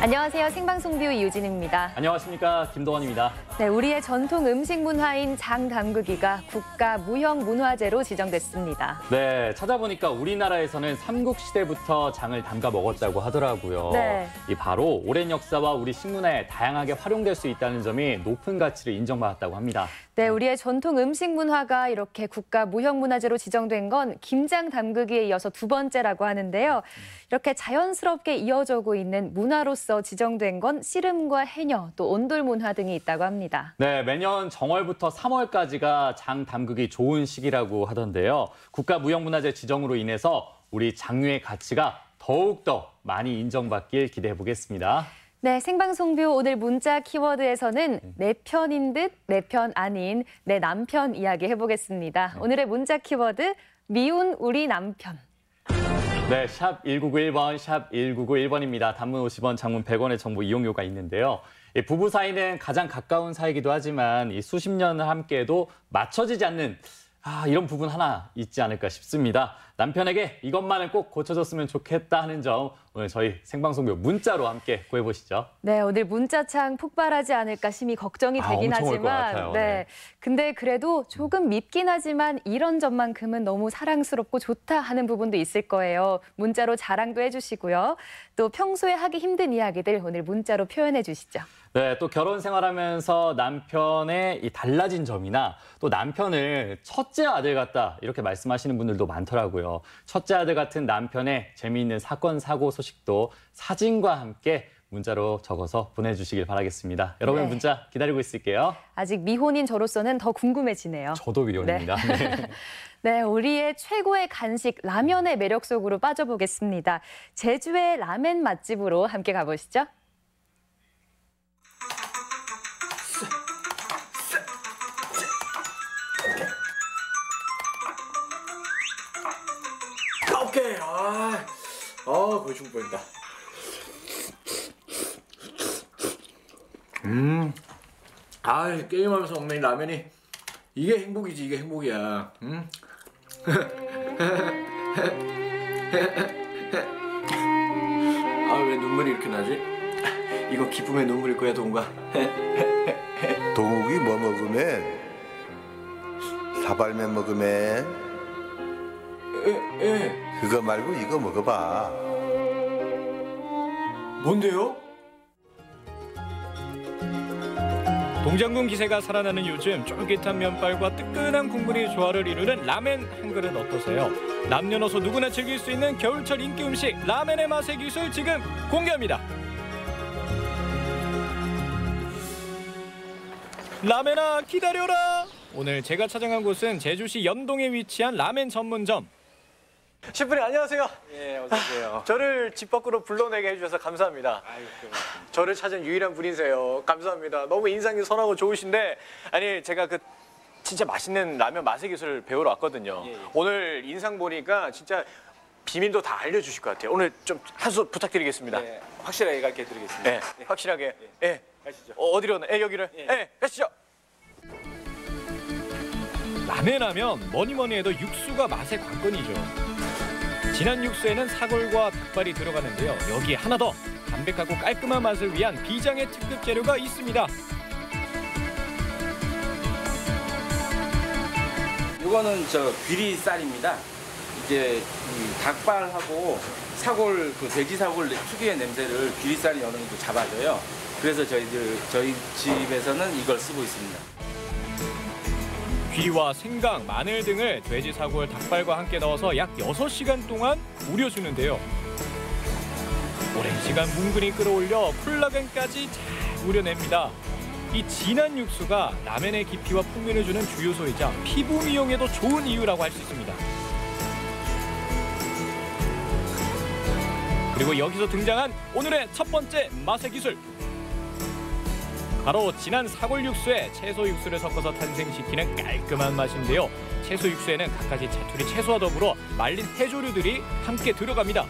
안녕하세요. 생방송 뷰 이유진입니다. 안녕하십니까. 김도원입니다. 네, 우리의 전통 음식 문화인 장담그기가 국가 무형문화재로 지정됐습니다. 네, 찾아보니까 우리나라에서는 삼국시대부터 장을 담가 먹었다고 하더라고요. 네. 이 바로 오랜 역사와 우리 식문화에 다양하게 활용될 수 있다는 점이 높은 가치를 인정받았다고 합니다. 네, 우리의 전통 음식 문화가 이렇게 국가 무형문화재로 지정된 건 김장 담그기에 이어서 두 번째라고 하는데요. 이렇게 자연스럽게 이어져고 있는 문화로서 지정된 건 씨름과 해녀, 또 온돌 문화 등이 있다고 합니다. 네, 매년 정월부터 3월까지가 장 담그기 좋은 시기라고 하던데요. 국가 무형문화재 지정으로 인해서 우리 장류의 가치가 더욱더 많이 인정받길 기대해 보겠습니다. 네, 생방송뷰 오늘 문자 키워드에서는 내 편인 듯 내 편 아닌 내 남편 이야기 해보겠습니다. 오늘의 문자 키워드 미운 우리 남편. 네, 샵 1991번, 샵 1991번입니다. 단문 50원, 장문 100원의 정보 이용료가 있는데요. 이 부부 사이는 가장 가까운 사이이기도 하지만 이 수십 년을 함께해도 맞춰지지 않는 이런 부분 하나 있지 않을까 싶습니다. 남편에게 이것만은 꼭 고쳐줬으면 좋겠다 하는 점 오늘 저희 생방송뷰 문자로 함께 구해보시죠. 네, 오늘 문자창 폭발하지 않을까 심히 걱정이 되긴 엄청 올것 하지만 같아요. 네. 근데 그래도 조금 밉긴 하지만 이런 점만큼은 너무 사랑스럽고 좋다 하는 부분도 있을 거예요. 문자로 자랑도 해주시고요. 또 평소에 하기 힘든 이야기들 오늘 문자로 표현해 주시죠. 네, 또 결혼 생활하면서 남편의 이 달라진 점이나 또 남편을 첫째 아들 같다 이렇게 말씀하시는 분들도 많더라고요. 첫째 아들 같은 남편의 재미있는 사건, 사고 소식도 사진과 함께 문자로 적어서 보내주시길 바라겠습니다. 여러분 네. 문자 기다리고 있을게요. 아직 미혼인 저로서는 더 궁금해지네요. 저도 미혼입니다. 네. 네, 우리의 최고의 간식 라면의 매력 속으로 빠져보겠습니다. 제주의 라멘 맛집으로 함께 가보시죠. 오케이. 그거 죽을 뻔했다. 게임하면서 먹는 라면이 이게 행복이지, 이게 행복이야. 왜 눈물이 이렇게 나지? 이거 기쁨의 눈물일 거야, 동우가. 동욱이 뭐 먹으면? 사발면 먹으면? 그거 말고 이거 먹어봐. 뭔데요? 동장군 기세가 살아나는 요즘 쫄깃한 면발과 뜨끈한 국물이 조화를 이루는 라멘 한 그릇 어떠세요? 남녀노소 누구나 즐길 수 있는 겨울철 인기 음식 라멘의 맛의 기술 지금 공개합니다. 라멘아 기다려라. 오늘 제가 찾아간 곳은 제주시 연동에 위치한 라멘 전문점. 셰프님 안녕하세요. 예, 어서 오세요. 저를 집 밖으로 불러내게 해주셔서 감사합니다. 저를 찾은 유일한 분이세요. 감사합니다. 너무 인상이 선하고 좋으신데 아니 제가 그 진짜 맛있는 라면 맛의 기술을 배우러 왔거든요. 오늘 인상 보니까 진짜 비밀도 다 알려주실 것 같아요. 오늘 좀 한 수 부탁드리겠습니다. 네, 확실하게 가르쳐 드리겠습니다. 네, 확실하게. 예. 가시죠. 어디로? 여기를. 가시죠. 라멘 하면 뭐니 해도 육수가 맛의 관건이죠. 진한 육수에는 사골과 닭발이 들어가는데요. 여기에 하나 더 담백하고 깔끔한 맛을 위한 비장의 특급 재료가 있습니다. 이거는 귀리쌀입니다. 이제 이 닭발하고 사골 돼지 사골 특유의 냄새를 귀리쌀이 어느 정도 잡아줘요. 그래서 저희 집에서는 이걸 쓰고 있습니다. 귀와 생강, 마늘 등을 돼지 사골, 닭발과 함께 넣어서 약 6시간 동안 우려주는데요. 오랜 시간 뭉근히 끌어올려 콜라겐까지 잘 우려냅니다. 이 진한 육수가 라멘의 깊이와 풍미를 주는 주요소이자 피부 미용에도 좋은 이유라고 할 수 있습니다. 그리고 여기서 등장한 오늘의 첫 번째 맛의 기술. 바로 진한 사골 육수에 채소 육수를 섞어서 탄생시키는 깔끔한 맛인데요. 채소 육수에는 갖가지 자투리 채소와 더불어 말린 해조류들이 함께 들어갑니다.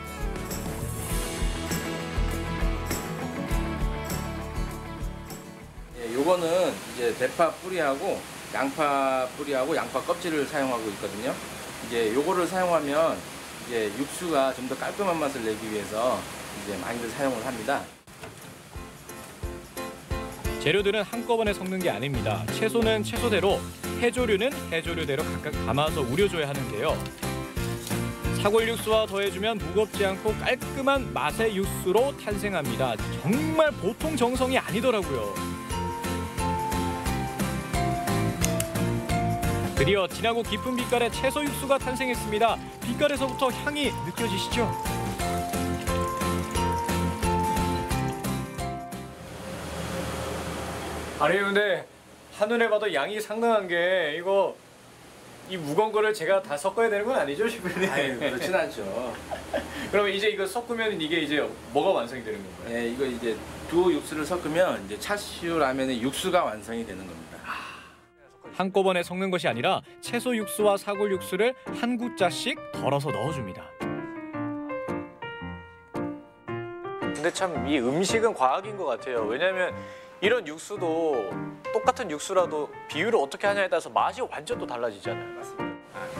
요거는 이제 대파 뿌리하고 양파 뿌리하고 양파 껍질을 사용하고 있거든요. 이제 요거를 사용하면 이제 육수가 좀 더 깔끔한 맛을 내기 위해서 이제 많이들 사용을 합니다. 재료들은 한꺼번에 섞는 게 아닙니다. 채소는 채소대로, 해조류는 해조류대로 각각 담아서 우려줘야 하는데요. 사골 육수와 더해주면 무겁지 않고 깔끔한 맛의 육수로 탄생합니다. 정말 보통 정성이 아니더라고요. 드디어 진하고 깊은 빛깔의 채소 육수가 탄생했습니다. 빛깔에서부터 향이 느껴지시죠? 아니 근데 한눈에 봐도 양이 상당한 게 이거 이 무거운 거를 제가 다 섞어야 되는 건 아니죠, 셰프님? 아유, 그렇진 않죠. 그러면 이제 이거 섞으면 이게 이제 뭐가 완성이 되는 건가요? 예, 이거 이제 두 육수를 섞으면 이제 차슈 라면의 육수가 완성이 되는 겁니다. 한꺼번에 섞는 것이 아니라 채소 육수와 사골 육수를 한 국자씩 덜어서 넣어줍니다. 근데 참 이 음식은 과학인 것 같아요. 왜냐하면 이런 육수도 똑같은 육수라도 비율을 어떻게 하냐에 따라서 맛이 완전 또 달라지잖아요.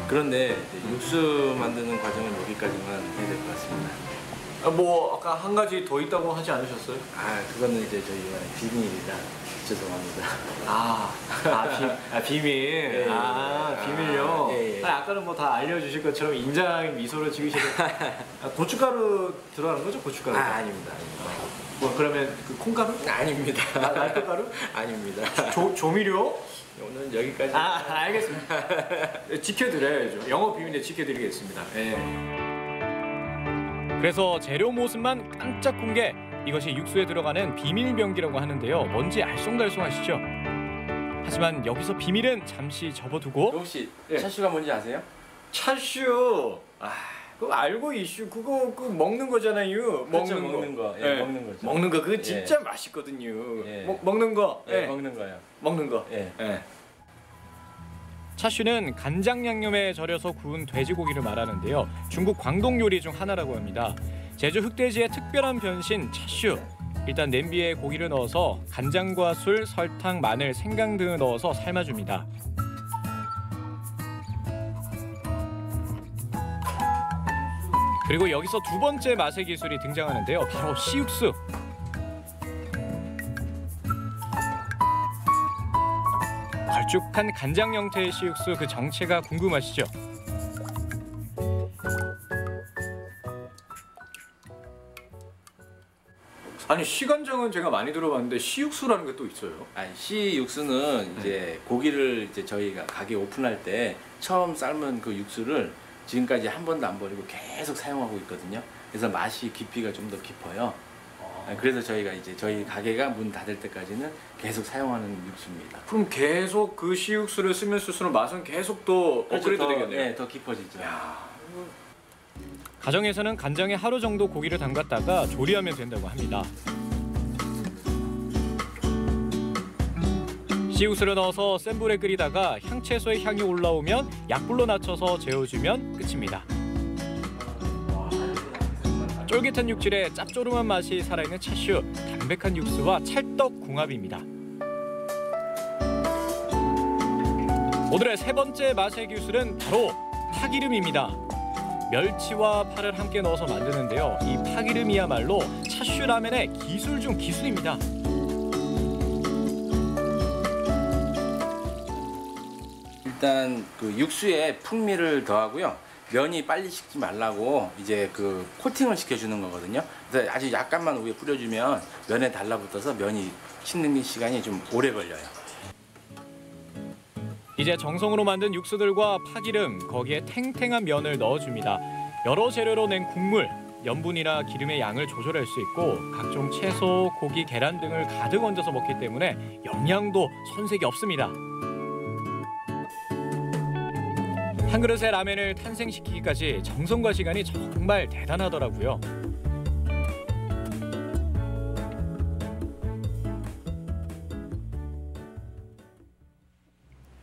그런데 이제 육수 만드는 과정은 여기까지만 해야 될 것 같습니다. 뭐 아까 한 가지 더 있다고 하지 않으셨어요? 아, 그거는 이제 저희가 비밀이라 죄송합니다. 비밀. 비밀요. 예, 예. 아까는 뭐 다 알려주실 것처럼 인장 미소를 지으시는. 고춧가루 들어가는 거죠, 고춧가루? 아닙니다. 뭐 그러면 그 콩가루? 아닙니다. 날것가루? 아닙니다. 조미료? 오늘 여기까지. 알겠습니다. 지켜드려야죠. 영업 비밀에 지켜드리겠습니다. 그래서 재료 모습만 깜짝 공개. 이것이 육수에 들어가는 비밀 병기라고 하는데요. 뭔지 알쏭달쏭하시죠? 하지만 여기서 비밀은 잠시 접어두고 혹시 예. 차슈가 뭔지 아세요? 차슈. 그거 알고 이슈. 그거 먹는 거잖아요. 그렇죠, 먹는 거. 예, 먹는 거죠. 먹는 거 그거 진짜 맛있거든요. 예. 먹는 거. 예, 먹는 거예요. 먹는 거. 예. 차슈는 간장 양념에 절여서 구운 돼지고기를 말하는데요. 중국 광동 요리 중 하나라고 합니다. 제주 흑돼지의 특별한 변신 차슈. 일단 냄비에 고기를 넣어서 간장과 술, 설탕, 마늘, 생강 등을 넣어서 삶아줍니다. 그리고 여기서 두 번째 맛의 기술이 등장하는데요. 바로 씨육수. 걸쭉한 간장 형태의 씨육수, 그 정체가 궁금하시죠? 아니 시간장은 제가 많이 들어봤는데 씨육수라는 게 또 있어요. 씨 육수는 이제 고기를 이제 저희가 가게 오픈할 때 처음 삶은 그 육수를 지금까지 한 번도 안 버리고 계속 사용하고 있거든요. 그래서 맛이 깊이가 좀 더 깊어요. 그래서 저희가 이제 저희 가게가 문 닫을 때까지는 계속 사용하는 육수입니다. 그럼 계속 그 씨육수를 쓰면 쓸수록 맛은 계속 또 업그레이드 되겠네요. 네, 더 깊어지죠. 가정에서는 간장에 하루 정도 고기를 담갔다가 조리하면 된다고 합니다. 씨육수를 넣어서 센 불에 끓이다가 향채소의 향이 올라오면 약불로 낮춰서 재워주면 끝입니다. 쫄깃한 육질에 짭조름한 맛이 살아있는 차슈, 담백한 육수와 찰떡 궁합입니다. 오늘의 세 번째 맛의 기술은 바로 파기름입니다. 멸치와 파를 함께 넣어서 만드는데요. 이 파기름이야말로 차슈 라멘의 기술 중 기술입니다. 일단 그 육수에 풍미를 더하고요. 면이 빨리 식지 말라고 이제 그 코팅을 시켜주는 거거든요. 그래서 아주 약간만 위에 뿌려주면 면에 달라붙어서 면이 식는 시간이 좀 오래 걸려요. 이제 정성으로 만든 육수들과 파기름, 거기에 탱탱한 면을 넣어줍니다. 여러 재료로 낸 국물, 염분이나 기름의 양을 조절할 수 있고 각종 채소, 고기, 계란 등을 가득 얹어서 먹기 때문에 영양도 손색이 없습니다. 한 그릇의 라면을 탄생시키기까지 정성과 시간이 정말 대단하더라고요.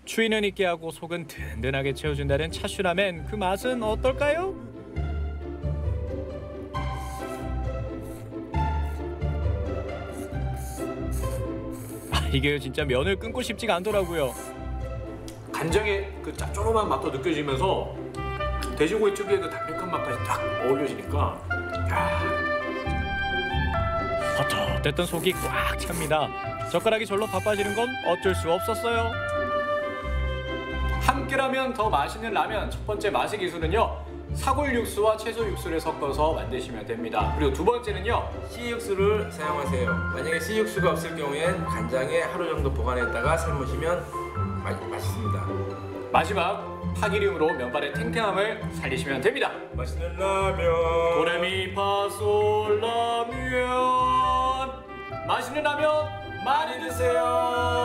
추위는 있게 하고 속은 든든하게 채워준다는 차슈라멘, 그 맛은 어떨까요? 이게 진짜 면을 끊고 싶지가 않더라고요. 간장의 그 짭조름한 맛도 느껴지면서 돼지고기 특유의 그 담백한 맛까지 딱 어울려지니까 헛헛했던 속이 꽉 찹니다. 젓가락이 절로 바빠지는 건 어쩔 수 없었어요. 함께라면 더 맛있는 라면 첫 번째 맛의 기술은요. 사골 육수와 채소 육수를 섞어서 만드시면 됩니다. 그리고 두 번째는요. 씨육수를 사용하세요. 만약에 씨육수가 없을 경우엔 간장에 하루 정도 보관했다가 삶으시면 맛있습니다. 마지막 파기름으로 면발의 탱탱함을 살리시면 됩니다. 맛있는 라면. 도레미파솔 라면. 맛있는 라면 많이 드세요.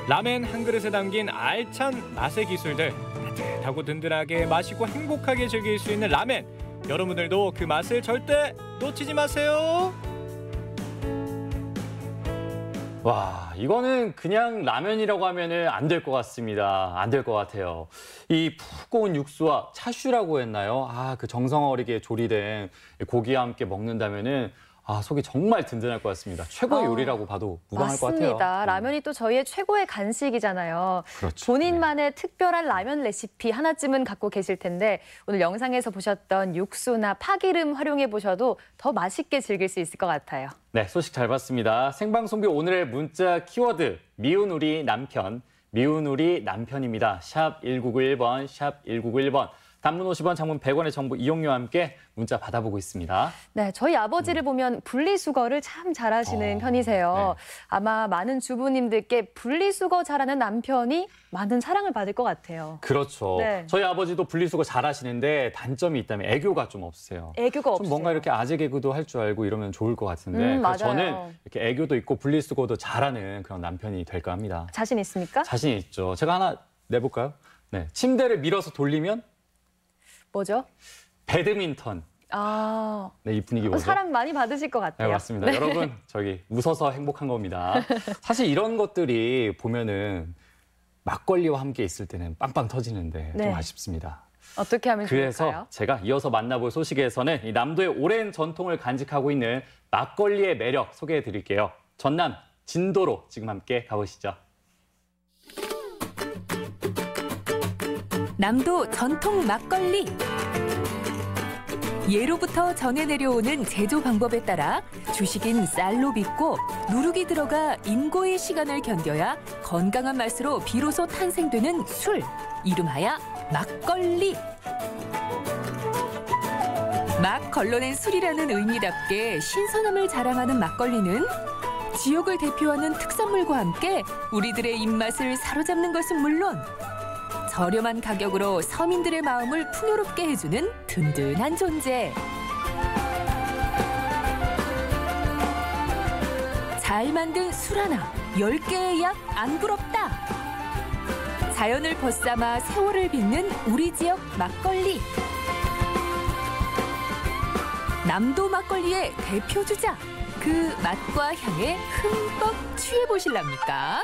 라멘 한 그릇에 담긴 알찬 맛의 기술들, 따뜻하고 든든하게 마시고 행복하게 즐길 수 있는 라멘. 여러분들도 그 맛을 절대 놓치지 마세요. 와, 이거는 그냥 라면이라고 하면은 안 될 것 같습니다. 안 될 것 같아요. 이 푹 고운 육수와 차슈라고 했나요? 그 정성 어리게 조리된 고기와 함께 먹는다면은 속이 정말 든든할 것 같습니다. 최고의 요리라고 봐도 무방할 것 같아요. 맞습니다. 라면이 또 저희의 최고의 간식이잖아요. 그렇죠. 본인만의 특별한 라면 레시피 하나쯤은 갖고 계실 텐데 오늘 영상에서 보셨던 육수나 파기름 활용해 보셔도 더 맛있게 즐길 수 있을 것 같아요. 네, 소식 잘 봤습니다. 생방송비 오늘의 문자 키워드 미운 우리 남편, 미운 우리 남편입니다. 샵 1991번, 샵 1991번. 단문 50원, 장문 100원의 정보 이용료와 함께 문자 받아보고 있습니다. 네, 저희 아버지를 보면 분리수거를 참 잘하시는 편이세요. 네. 아마 많은 주부님들께 분리수거 잘하는 남편이 많은 사랑을 받을 것 같아요. 그렇죠. 네. 저희 아버지도 분리수거 잘하시는데 단점이 있다면 애교가 좀 없으세요. 애교가 없어요. 좀 뭔가 이렇게 아재 개그도 할 줄 알고 이러면 좋을 것 같은데 맞아요. 저는 이렇게 애교도 있고 분리수거도 잘하는 그런 남편이 될까 합니다. 자신 있습니까? 자신 있죠. 제가 하나 내볼까요? 네, 침대를 밀어서 돌리면 뭐죠? 배드민턴. 네, 이 분위기 뭐죠? 사랑 많이 받으실 것 같아요. 네, 맞습니다. 여러분, 저기 웃어서 행복한 겁니다. 사실 이런 것들이 보면은 막걸리와 함께 있을 때는 빵빵 터지는데 네. 좀 아쉽습니다. 어떻게 하면 그래서 좋을까요? 제가 이어서 만나볼 소식에서는 이 남도의 오랜 전통을 간직하고 있는 막걸리의 매력 소개해 드릴게요. 전남 진도로 지금 함께 가보시죠. 남도 전통 막걸리. 예로부터 전해 내려오는 제조 방법에 따라 주식인 쌀로 빚고 누룩이 들어가 인고의 시간을 견뎌야 건강한 맛으로 비로소 탄생되는 술. 이름하여 막걸리. 막 걸러낸 술이라는 의미답게 신선함을 자랑하는 막걸리는 지역을 대표하는 특산물과 함께 우리들의 입맛을 사로잡는 것은 물론 저렴한 가격으로 서민들의 마음을 풍요롭게 해주는 든든한 존재. 잘 만든 술 하나, 10개의 약 안 부럽다. 자연을 벗삼아 세월을 빚는 우리 지역 막걸리. 남도 막걸리의 대표 주자. 그 맛과 향에 흠뻑 취해보실랍니까?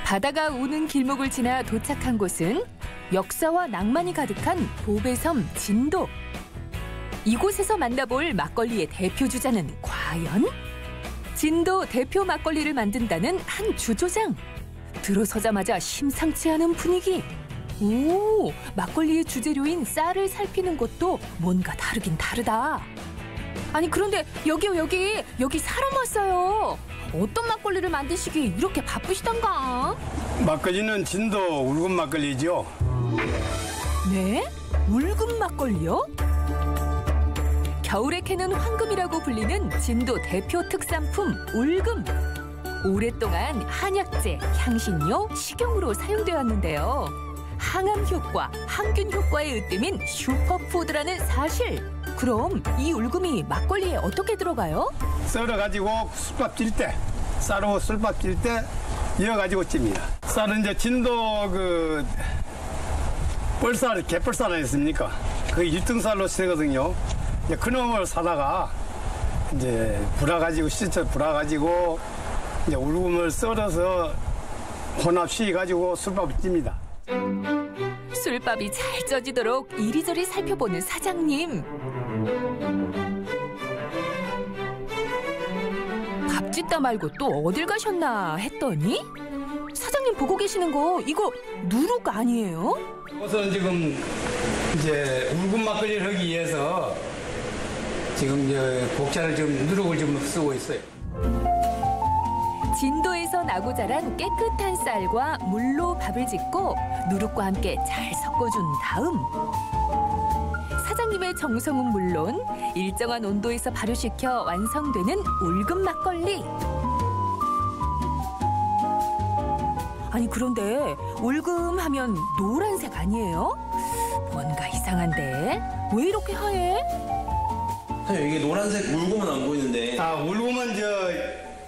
바다가 우는 길목을 지나 도착한 곳은 역사와 낭만이 가득한 보배섬 진도. 이곳에서 만나볼 막걸리의 대표 주자는 과연? 진도 대표 막걸리를 만든다는 한 주조장. 들어서자마자 심상치 않은 분위기. 오, 막걸리의 주재료인 쌀을 살피는 것도 뭔가 다르긴 다르다. 아니 그런데 여기 사람 왔어요. 어떤 막걸리를 만드시기에 이렇게 바쁘시던가? 막걸리는 진도 울금 막걸리죠. 네? 울금 막걸리요? 겨울에 캐는 황금이라고 불리는 진도 대표 특산품 울금. 오랫동안 한약재, 향신료, 식용으로 사용되어 왔는데요. 항암 효과, 항균 효과에 으뜸인 슈퍼푸드라는 사실. 그럼 이 울금이 막걸리에 어떻게 들어가요? 썰어가지고 술밥 찔 때, 쌀로 술밥 찔 때 이어가지고 찝니다. 쌀은 이제 진도 뻘쌀, 개뻘쌀 아니겠습니까? 그 1등쌀로 쓰거든요. 그놈을 사다가 이제 불아가지고 이제 울금을 썰어서 혼합시켜가지고 술밥을 찝니다. 술밥이 잘 쪄지도록 이리저리 살펴보는 사장님. 밥 짓다 말고 또 어딜 가셨나 했더니 사장님 보고 계시는 거 이거 누룩 아니에요? 이것은 지금 이제 울금 막걸리를 하기 위해서 지금 이제 곡차를 좀 누룩을 좀 쓰고 있어요. 진도에서 나고 자란 깨끗한 쌀과 물로 밥을 짓고 누룩과 함께 잘 섞어준 다음 사장님의 정성은 물론 일정한 온도에서 발효시켜 완성되는 울금 막걸리. 아니 그런데 울금 하면 노란색 아니에요? 뭔가 이상한데 왜 이렇게 하얘? 사장님 이게 노란색 울금은 안 보이는데. 울금은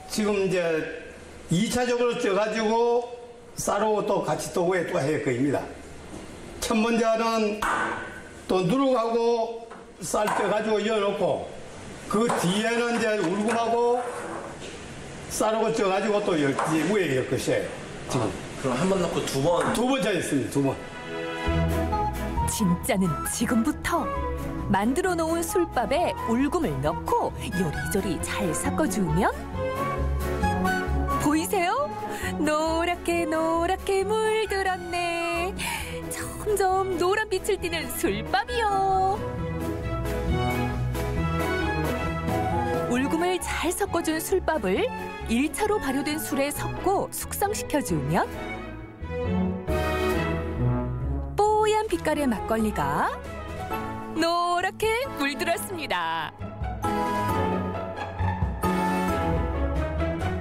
지금 이제 2차적으로 쪄가지고 쌀하고 또 같이 또 위에 또 할 거입니다. 첫 번째는 또 누룩하고 쌀 쪄가지고 이어놓고 그 뒤에는 이제 울금하고 쌀하고 쪄가지고 또 위에 열 것이에요. 지금. 그럼 한 번 넣고 두 번? 두 번 짜있습니다. 두 번. 진짜는 지금부터 만들어 놓은 술밥에 울금을 넣고 요리조리 잘 섞어주면 보이세요? 노랗게 노랗게 물들었네. 점점 노란빛을 띠는 술밥이요. 울금을 잘 섞어준 술밥을 1차로 발효된 술에 섞고 숙성시켜주면 뽀얀 빛깔의 막걸리가 노랗게 물들었습니다.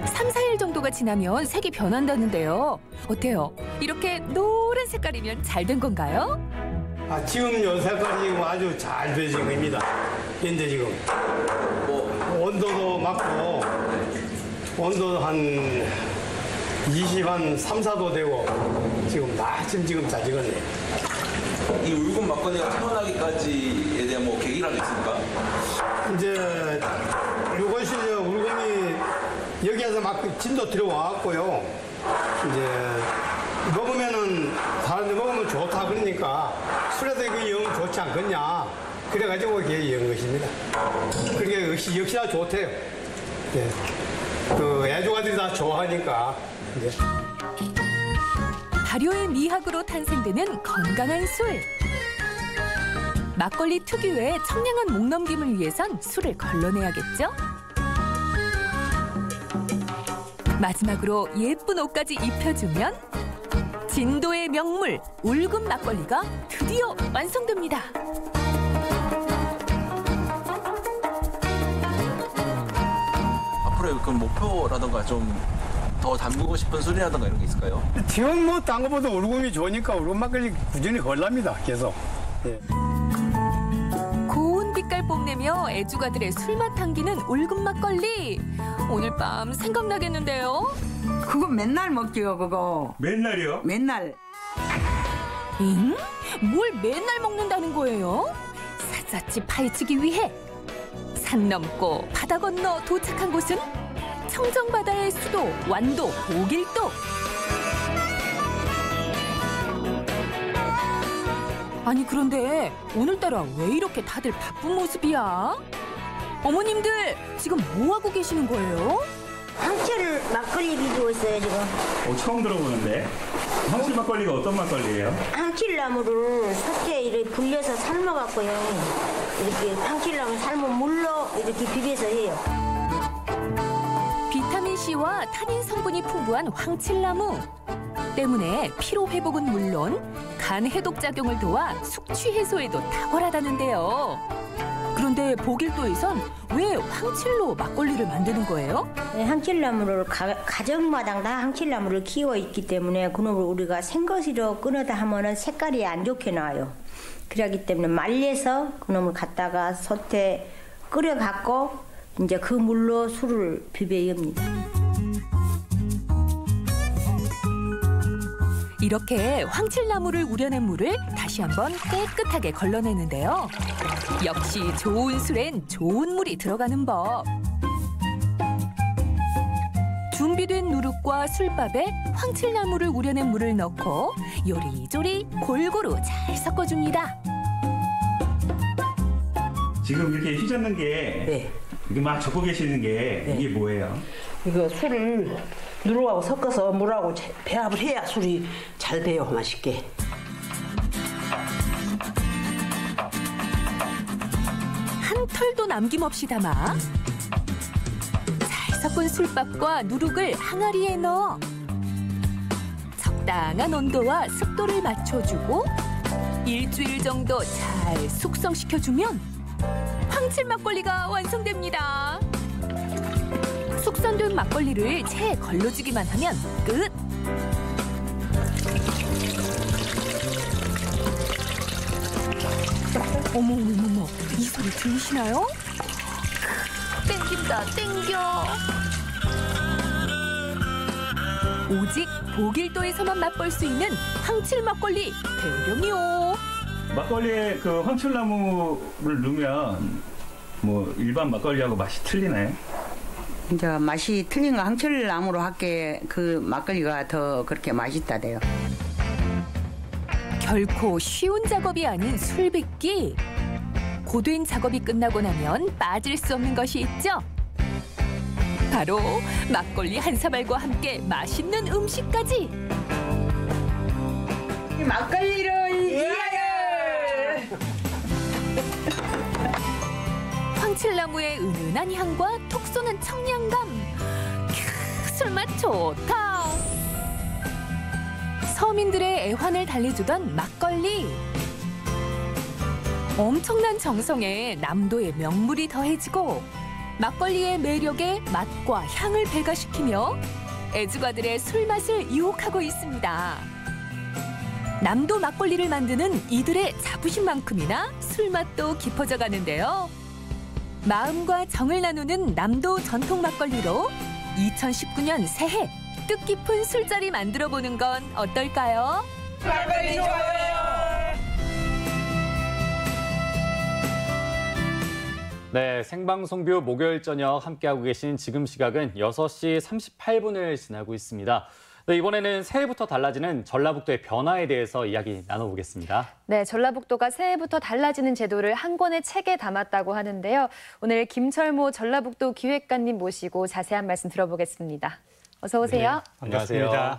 3-4일 정도가 지나면 색이 변한다는데요. 어때요? 이렇게 노란 색깔이면 잘 된 건가요? 지금 요 색깔이 지금 아주 잘 되신 겁니다. 근데 지금 온도도 맞고 온도 한 3, 4도 되고 지금 마침 지금 잘 익었네요. 이 울금 막걸리가 태어나기까지에 대한 뭐 계기라도 있습니까? 이제 이것이 울금이 여기에서 막 진도 들어와갖고요. 이제 먹으면은 사람들 먹으면 좋다 그러니까 술에도 이거 영 좋지 않겠냐. 그래가지고 이게 연 것입니다. 그게 역시나 좋대요. 네. 그 애주가들이 다 좋아하니까. 이제. 발효의 미학으로 탄생되는 건강한 술. 막걸리 특유의 청량한 목넘김을 위해선 술을 걸러내야겠죠? 마지막으로 예쁜 옷까지 입혀주면 진도의 명물 울금 막걸리가 드디어 완성됩니다. 앞으로의 그 목표라던가 좀 더 담그고 싶은 술이라던가 이런 게 있을까요? 지금 뭐 딴 것보다 울금이 좋으니까 울금 막걸리 꾸준히 걸랍니다. 계속. 예. 고운 빛깔 뽐내며 애주가들의 술맛 당기는 울금 막걸리. 오늘 밤 생각나겠는데요? 그거 맨날 먹지요, 그거. 맨날이요? 맨날. 응? 뭘 맨날 먹는다는 거예요? 샅샅이 파헤치기 위해 산 넘고 바다 건너 도착한 곳은 청정바다의 수도 완도 보길도. 아니 그런데 오늘따라 왜 이렇게 다들 바쁜 모습이야? 어머님들 지금 뭐 하고 계시는 거예요? 황칠 막걸리 비비고 있어요 지금. 처음 들어보는데. 황칠 막걸리가 어떤 막걸리예요? 황칠나무를 솥에 이렇게 불려서 삶아갖고요. 이렇게 황칠나무 삶은 물로 이렇게 비벼서 해요. 비타민C와 타닌 성분이 풍부한 황칠나무 때문에 피로 회복은 물론 간 해독 작용을 도와 숙취 해소에도 탁월하다는데요. 그런데 보길도에선 왜 황칠로 막걸리를 만드는 거예요? 네, 황칠나무를 가정마당 다 황칠나무를 키워 있기 때문에 그놈을 우리가 생것으로 끊어다 하면은 색깔이 안 좋게 나와요. 그렇기 때문에 말려서 그놈을 갖다가 솥에 끓여갖고 이제 그 물로 술을 비벼 엽니다. 이렇게 황칠나무를 우려낸 물을 다시 한번 깨끗하게 걸러내는데요. 역시 좋은 술엔 좋은 물이 들어가는 법. 준비된 누룩과 술밥에 황칠나무를 우려낸 물을 넣고 요리조리 골고루 잘 섞어줍니다. 지금 이렇게 휘젓는 게 네. 이게 막 적고 계시는 게 네. 이게 뭐예요? 이거 술을 누룩하고 섞어서 물하고 배합을 해야 술이 잘 배요, 맛있게. 털도 남김없이 담아 잘 섞은 술밥과 누룩을 항아리에 넣어 적당한 온도와 습도를 맞춰주고 일주일 정도 잘 숙성시켜주면 황칠 막걸리가 완성됩니다. 숙성된 막걸리를 체에 걸러주기만 하면 끝! 어머머머머, 이 소리 들리시나요? 땡긴다, 땡겨. 오직 보길도에서만 맛볼 수 있는 황칠 막걸리 대령이요. 막걸리에 그 황칠나무를 넣으면 뭐 일반 막걸리하고 맛이 틀리나요? 이제 맛이 틀린 거 황철나무로 할게 그 막걸리가 더 그렇게 맛있다대요. 결코 쉬운 작업이 아닌 술 빚기. 고된 작업이 끝나고 나면 빠질 수 없는 것이 있죠. 바로 막걸리 한 사발과 함께 맛있는 음식까지. 막걸리를 위하여! 황칠나무의 은은한 향과 톡 쏘는 청량감. 술맛 좋다. 서민들의 애환을 달래주던 막걸리. 엄청난 정성에 남도의 명물이 더해지고 막걸리의 매력에 맛과 향을 배가시키며 애주가들의 술맛을 유혹하고 있습니다. 남도 막걸리를 만드는 이들의 자부심만큼이나 술맛도 깊어져 가는데요. 마음과 정을 나누는 남도 전통 막걸리로 2019년 새해 뜻깊은 술자리 만들어보는 건 어떨까요? 막걸리 좋아요! 네, 생방송뷰 목요일 저녁 함께하고 계신 지금 시각은 6시 38분을 지나고 있습니다. 네, 이번에는 새해부터 달라지는 전라북도의 변화에 대해서 이야기 나눠보겠습니다. 네, 전라북도가 새해부터 달라지는 제도를 한 권의 책에 담았다고 하는데요. 오늘 김철모 전라북도 기획관님 모시고 자세한 말씀 들어보겠습니다. 어서 오세요. 네, 안녕하세요.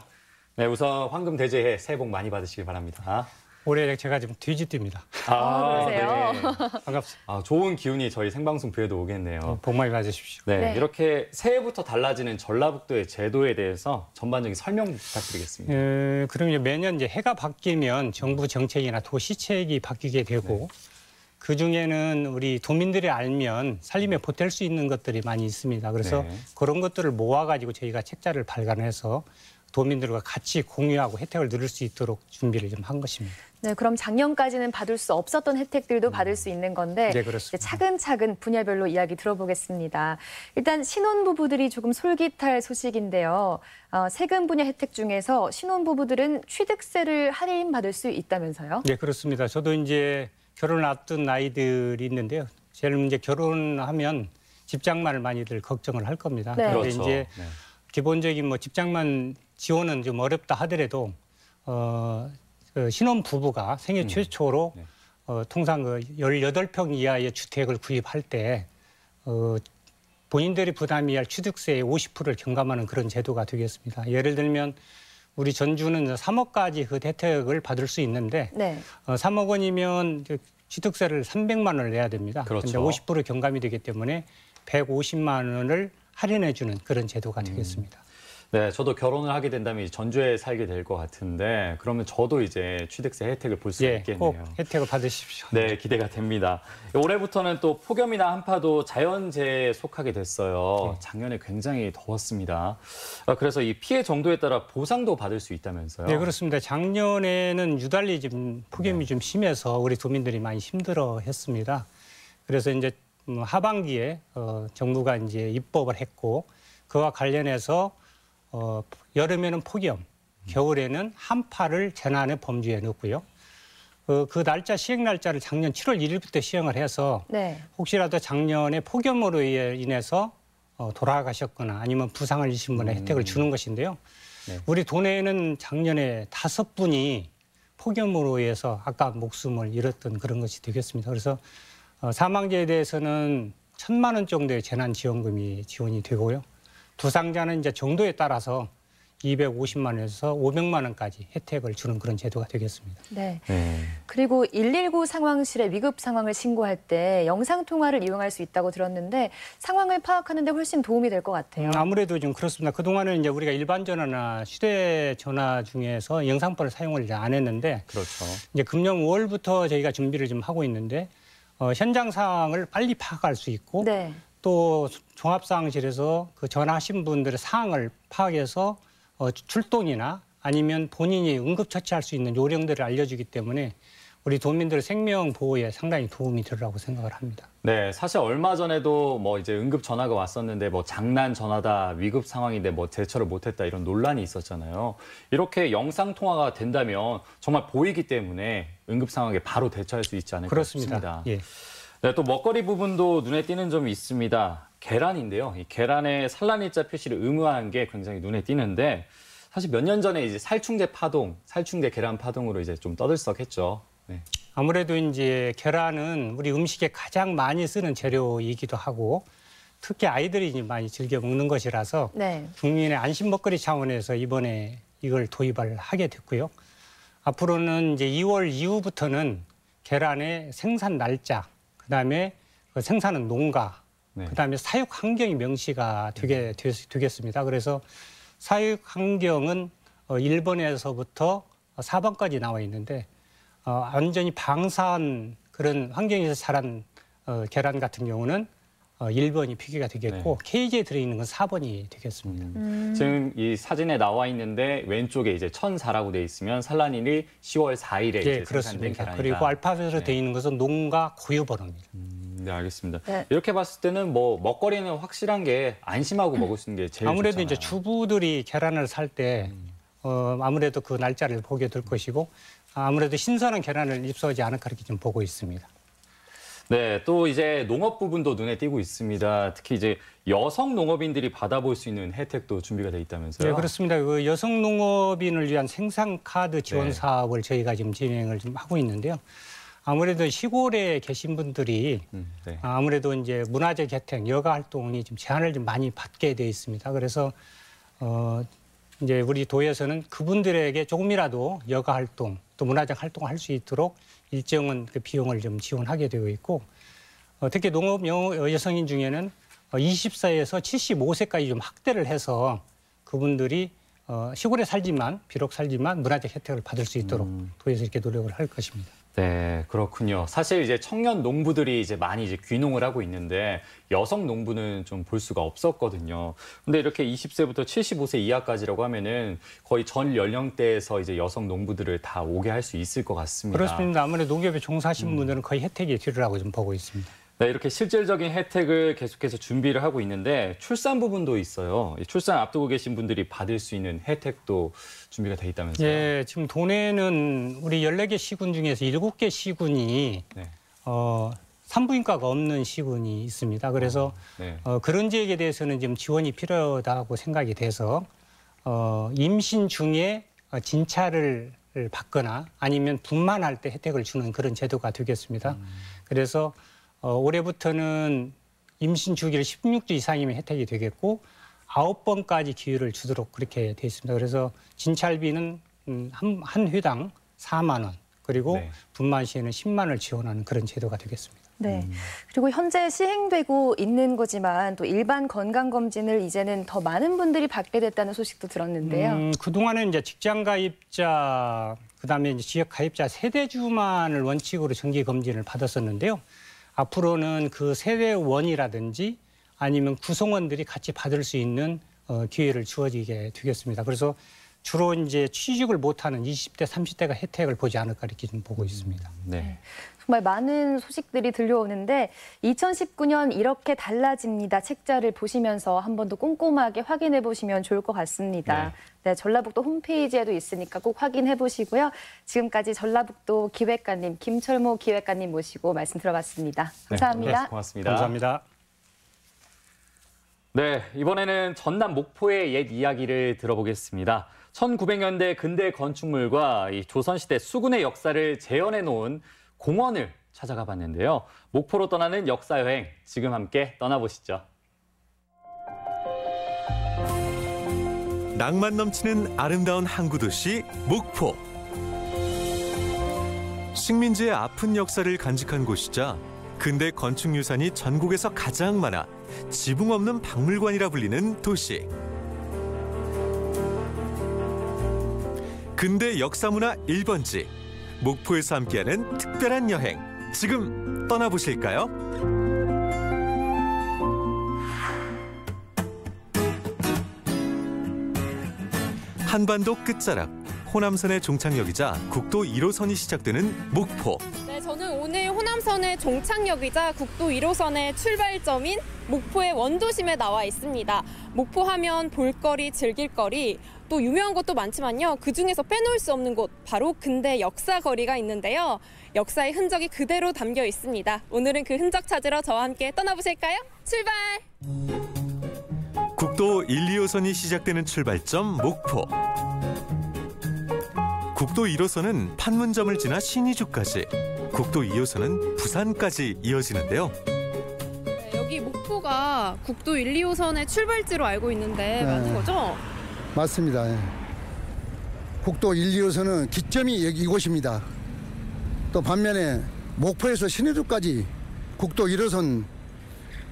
네, 우선 황금 대제해 새해 복 많이 받으시길 바랍니다. 올해 제가 좀 뒤집입니다. 그러세요? 네. 반갑습니다. 좋은 기운이 저희 생방송 뷰에도 오겠네요. 복 많이 받으십시오. 네, 네. 이렇게 새해부터 달라지는 전라북도의 제도에 대해서 전반적인 설명 부탁드리겠습니다. 그럼 이제 매년 이제 해가 바뀌면 정부 정책이나 도시책이 바뀌게 되고 그 중에는 우리 도민들이 알면 살림에 보탤 수 있는 것들이 많이 있습니다. 그래서 그런 것들을 모아가지고 저희가 책자를 발간해서 도민들과 같이 공유하고 혜택을 누릴 수 있도록 준비를 좀 한 것입니다. 네, 그럼 작년까지는 받을 수 없었던 혜택들도 받을 수 있는 건데 네, 그렇습니다. 이제 차근차근 분야별로 이야기 들어보겠습니다. 일단 신혼부부들이 조금 솔깃할 소식인데요. 세금 분야 혜택 중에서 신혼부부들은 취득세를 할인받을 수 있다면서요? 네, 그렇습니다. 저도 이제 결혼을 앞둔 아이들이 있는데요. 제일 이제 결혼하면 집장만을 많이들 걱정을 할 겁니다. 네. 그런데 그렇죠. 이제 기본적인 뭐 집장만 지원은 좀 어렵다 하더라도 신혼 부부가 생애 최초로 통상 그 18평 이하의 주택을 구입할 때 본인들이 부담해야 할 취득세의 50%를 경감하는 그런 제도가 되겠습니다. 예를 들면 우리 전주는 3억까지 그 혜택을 받을 수 있는데 3억 원이면 취득세를 300만 원을 내야 됩니다. 그런데 그렇죠. 50% 경감이 되기 때문에 150만 원을 할인해 주는 그런 제도가 되겠습니다. 네, 저도 결혼을 하게 된다면 전주에 살게 될 것 같은데 그러면 저도 이제 취득세 혜택을 볼 수 있겠네요. 꼭 혜택을 받으십시오. 네, 기대가 됩니다. 올해부터는 또 폭염이나 한파도 자연재해에 속하게 됐어요. 작년에 굉장히 더웠습니다. 그래서 이 피해 정도에 따라 보상도 받을 수 있다면서요? 네, 그렇습니다. 작년에는 유달리 좀 폭염이 좀 심해서 우리 도민들이 많이 힘들어했습니다. 그래서 이제 하반기에 정부가 이제 입법을 했고 그와 관련해서 여름에는 폭염, 겨울에는 한파를 재난의 범주에 넣고요. 그 날짜 시행 날짜를 작년 7월 1일부터 시행을 해서 혹시라도 작년에 폭염으로 인해서 돌아가셨거나 아니면 부상을 입으신 분의 혜택을 주는 것인데요. 우리 도내에는 작년에 5분이 폭염으로 인해서 아까 목숨을 잃었던 그런 것이 되겠습니다. 그래서 사망자에 대해서는 1,000만 원 정도의 재난지원금이 지원이 되고요. 부상자는 이제 정도에 따라서 250만 원에서 500만 원까지 혜택을 주는 그런 제도가 되겠습니다. 네. 그리고 119 상황실에 위급 상황을 신고할 때 영상통화를 이용할 수 있다고 들었는데 상황을 파악하는 데 훨씬 도움이 될 것 같아요. 아무래도 좀 그렇습니다. 그동안은 이제 우리가 일반 전화나 휴대전화 중에서 영상폰을 사용을 이제 안 했는데 그렇죠. 이제 금년 5월부터 저희가 준비를 좀 하고 있는데 현장 상황을 빨리 파악할 수 있고 네. 또 종합상황실에서 그 전화하신 분들의 상황을 파악해서 출동이나 아니면 본인이 응급처치할 수 있는 요령들을 알려주기 때문에 우리 도민들의 생명 보호에 상당히 도움이 되리라고 생각을 합니다. 네, 사실 얼마 전에도 뭐 이제 응급 전화가 왔었는데 뭐 장난 전화다, 위급 상황인데 뭐 대처를 못했다 이런 논란이 있었잖아요. 이렇게 영상 통화가 된다면 정말 보이기 때문에 응급 상황에 바로 대처할 수 있지 않을까 그렇습니다. 싶습니다. 예. 네, 또 먹거리 부분도 눈에 띄는 점이 있습니다. 계란인데요. 이 계란에 산란일자 표시를 의무화한 게 굉장히 눈에 띄는데 사실 몇 년 전에 이제 살충제 계란 파동으로 이제 좀 떠들썩했죠. 네. 아무래도 이제 계란은 우리 음식에 가장 많이 쓰는 재료이기도 하고 특히 아이들이 이제 많이 즐겨 먹는 것이라서 네. 국민의 안심 먹거리 차원에서 이번에 이걸 도입을 하게 됐고요. 앞으로는 이제 2월 이후부터는 계란의 생산 날짜, 그다음에 그 생산은 농가, 그다음에 사육 환경이 명시가 되겠습니다. 그래서 사육 환경은 1번에서부터 4번까지 나와 있는데 완전히 방사한 그런 환경에서 자란 계란 같은 경우는 1번이 표기가 되겠고 케이지에 들어있는 건 4번이 되겠습니다. 지금 이 사진에 나와 있는데 왼쪽에 이제 1004라고 돼 있으면 산란일이 10월 4일에 이제 생산된 계란이다. 그리고 알파벳으로 되어 있는 것은 농가 고유 번호입니다. 네, 알겠습니다. 이렇게 봤을 때는 뭐 먹거리는 확실한 게 안심하고 먹을 수 있는 게 제일 아무래도 좋잖아요. 이제 주부들이 계란을 살 때 아무래도 그 날짜를 보게 될 것이고 아무래도 신선한 계란을 입수하지 않을까 이렇게 좀 보고 있습니다. 네, 또 이제 농업 부분도 눈에 띄고 있습니다. 특히 이제 여성 농업인들이 받아볼 수 있는 혜택도 준비가 돼 있다면서요? 네, 그렇습니다. 그 여성 농업인을 위한 생산 카드 지원 사업을 저희가 지금 진행을 좀 하고 있는데요. 아무래도 시골에 계신 분들이 아무래도 이제 문화적 혜택, 여가 활동이 좀 제한을 좀 많이 받게 돼 있습니다. 그래서 이제 우리 도에서는 그분들에게 조금이라도 여가 활동, 또 문화적 활동을 할 수 있도록 일정은 그 비용을 좀 지원하게 되어 있고 특히 농업 여성인 중에는 20세에서 75세까지 좀 확대를 해서 그분들이 시골에 비록 살지만 문화적 혜택을 받을 수 있도록 도에서 이렇게 노력을 할 것입니다. 네, 그렇군요. 사실 이제 청년 농부들이 이제 많이 이제 귀농을 하고 있는데 여성 농부는 좀 볼 수가 없었거든요. 근데 이렇게 20세부터 75세 이하까지라고 하면은 거의 전 연령대에서 이제 여성 농부들을 다 오게 할 수 있을 것 같습니다. 그렇습니다. 아무래도 농업에 종사하신 분들은 거의 혜택이 되리라고 좀 보고 있습니다. 네, 이렇게 실질적인 혜택을 계속해서 준비를 하고 있는데 출산 부분도 있어요. 출산 앞두고 계신 분들이 받을 수 있는 혜택도 준비가 돼 있다면서요? 예, 지금 도내는 우리 14개 시군 중에서 7개 시군이 산부인과가 없는 시군이 있습니다. 그래서 그런 지역에 대해서는 지금 지원이 필요하다고 생각이 돼서 임신 중에 진찰을 받거나 아니면 분만할 때 혜택을 주는 그런 제도가 되겠습니다. 그래서 올해부터는 임신 주기를 16주 이상이면 혜택이 되겠고 9번까지 기회를 주도록 그렇게 돼 있습니다. 그래서 진찰비는 한 회당 4만 원 그리고 분만 시에는 10만 원을 지원하는 그런 제도가 되겠습니다. 네. 그리고 현재 시행되고 있는 거지만 또 일반 건강검진을 이제는 더 많은 분들이 받게 됐다는 소식도 들었는데요. 그동안은 이제 직장 가입자, 그다음에 이제 지역 가입자 세대주만을 원칙으로 정기 검진을 받았었는데요. 앞으로는 그 세대원이라든지 아니면 구성원들이 같이 받을 수 있는 기회를 주어지게 되겠습니다. 그래서 주로 이제 취직을 못하는 20대, 30대가 혜택을 보지 않을까 이렇게 좀 보고 있습니다. 네. 정말 많은 소식들이 들려오는데 2019년 이렇게 달라집니다. 책자를 보시면서 한 번 더 꼼꼼하게 확인해 보시면 좋을 것 같습니다. 네, 전라북도 홈페이지에도 있으니까 꼭 확인해 보시고요. 지금까지 전라북도 기획관님 김철모 기획관님 모시고 말씀 들어봤습니다. 감사합니다. 네, 고맙습니다. 감사합니다. 네, 이번에는 전남 목포의 옛 이야기를 들어보겠습니다. 1900년대 근대 건축물과 이 조선시대 수군의 역사를 재현해 놓은 공원을 찾아가 봤는데요. 목포로 떠나는 역사여행, 지금 함께 떠나보시죠. 낭만 넘치는 아름다운 항구 도시 목포. 식민지의 아픈 역사를 간직한 곳이자 근대 건축 유산이 전국에서 가장 많아 지붕 없는 박물관이라 불리는 도시. 근대 역사문화 1번지 목포에서 함께하는 특별한 여행, 지금 떠나보실까요? 한반도 끝자락 호남선의 종착역이자 국도 1호선이 시작되는 목포. 네, 저는 오늘 호남선의 종착역이자 국도 1호선의 출발점인 목포의 원도심에 나와 있습니다. 목포 하면 볼거리, 즐길거리, 또 유명한 곳도 많지만요. 그중에서 빼놓을 수 없는 곳, 바로 근대 역사거리가 있는데요. 역사의 흔적이 그대로 담겨 있습니다. 오늘은 그 흔적 찾으러 저와 함께 떠나보실까요? 출발! 국도 1, 2호선이 시작되는 출발점 목포. 국도 1호선은 판문점을 지나 신의주까지, 국도 2호선은 부산까지 이어지는데요. 네, 여기 목포가 국도 1, 2호선의 출발지로 알고 있는데 맞는 거죠? 맞습니다. 예. 국도 1, 2호선은 기점이 여기 이곳입니다. 또 반면에 목포에서 신의주까지 국도 1호선,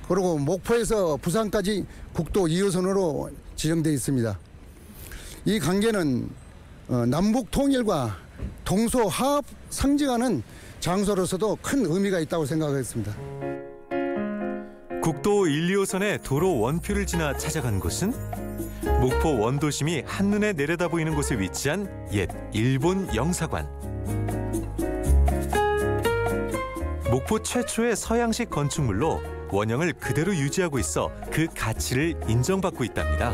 그리고 목포에서 부산까지 국도 2호선으로 지정되어 있습니다. 이 관계는 남북 통일과 동서화합 상징하는 장소로서도 큰 의미가 있다고 생각했습니다. 국도 1, 2호선의 도로 원표를 지나 찾아간 곳은 목포 원도심이 한눈에 내려다 보이는 곳에 위치한 옛 일본 영사관. 목포 최초의 서양식 건축물로 원형을 그대로 유지하고 있어 그 가치를 인정받고 있답니다.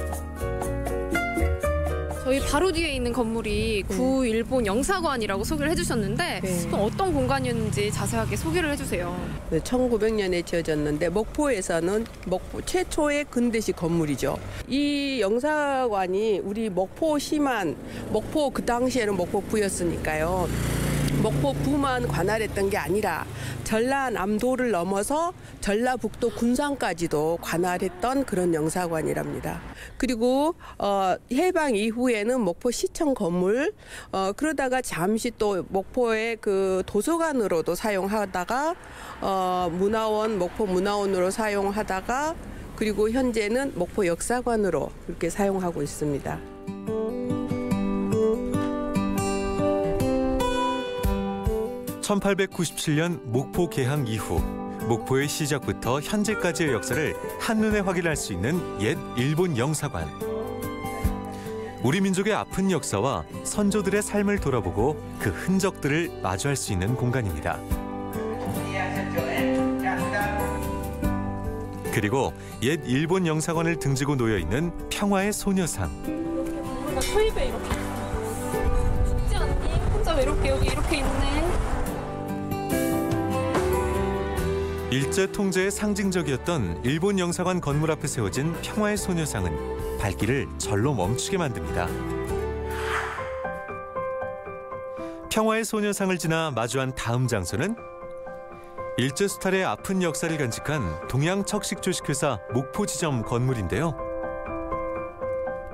저희 바로 뒤에 있는 건물이 구일본 영사관이라고 소개를 해주셨는데 그럼 어떤 공간이었는지 자세하게 소개를 해주세요. 1900년에 지어졌는데 목포에서는 목포 최초의 근대식 건물이죠. 이 영사관이 우리 목포시만, 목포 그 당시에는 목포부였으니까요. 목포부만 관할했던 게 아니라 전라남도를 넘어서 전라북도 군산까지도 관할했던 그런 영사관이랍니다. 그리고 해방 이후에는 목포시청 건물, 그러다가 잠시 또 목포의 그 도서관으로도 사용하다가 문화원, 목포 문화원으로 사용하다가 그리고 현재는 목포 역사관으로 그렇게 사용하고 있습니다. (1897년) 목포 개항 이후 목포의 시작부터 현재까지의 역사를 한눈에 확인할 수 있는 옛 일본 영사관. 우리 민족의 아픈 역사와 선조들의 삶을 돌아보고 그 흔적들을 마주할 수 있는 공간입니다. 그리고 옛 일본 영사관을 등지고 놓여 있는 평화의 소녀상. 뭔가 초입에 이렇게 죽지 않니? 혼자 외롭게 여기 이렇게 있네. 일제 통제의 상징적이었던 일본 영사관 건물 앞에 세워진 평화의 소녀상은 발길을 절로 멈추게 만듭니다. 평화의 소녀상을 지나 마주한 다음 장소는 일제 수탈의 아픈 역사를 간직한 동양척식조식회사 목포지점 건물인데요.